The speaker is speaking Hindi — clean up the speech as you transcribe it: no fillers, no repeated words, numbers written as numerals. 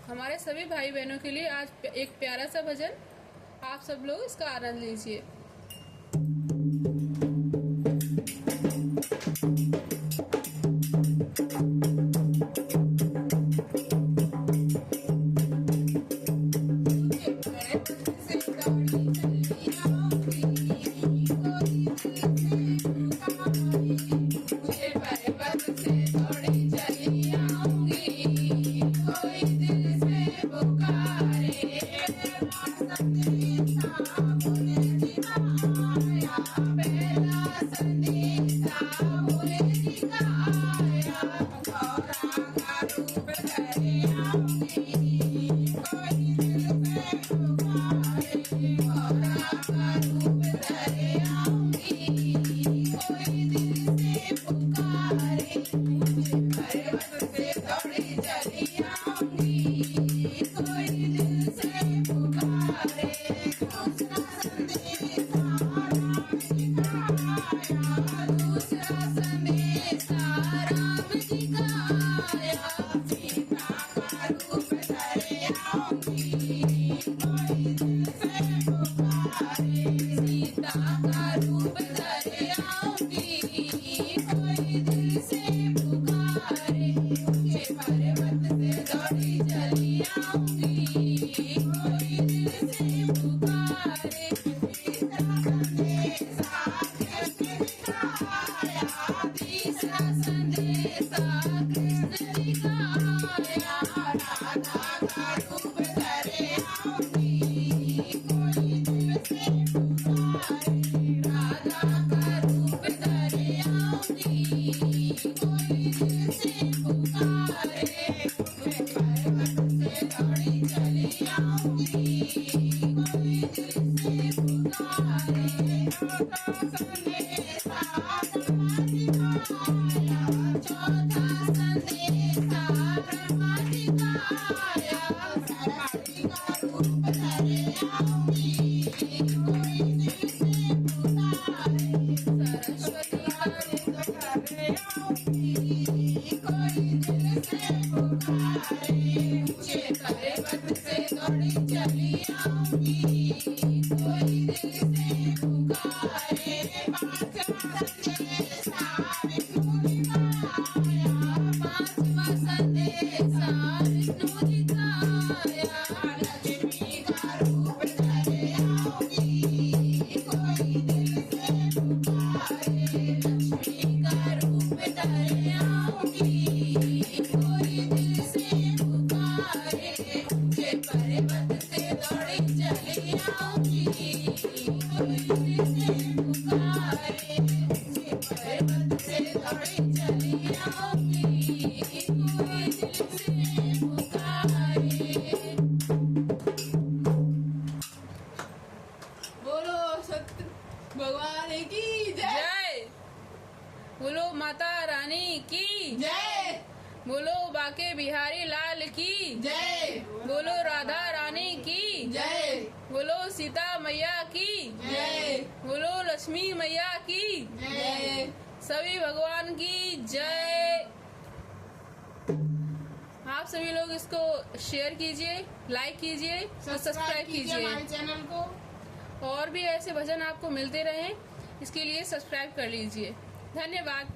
हमारे सभी भाई बहनों के लिए आज एक प्यारा सा भजन, आप सब लोग इसका आनंद लीजिए। भगवान की जय। बोलो माता रानी की जय। बोलो बाके बिहारी लाल की जय। बोलो राधा रानी की जय। बोलो सीता मैया की जय। बोलो लक्ष्मी मैया की जय। सभी भगवान की जय। आप सभी लोग इसको शेयर कीजिए, लाइक कीजिए, सब्सक्राइब कीजिए। हमारे चैनल को और भी ऐसे भजन आपको मिलते रहें, इसके लिए सब्सक्राइब कर लीजिए। धन्यवाद।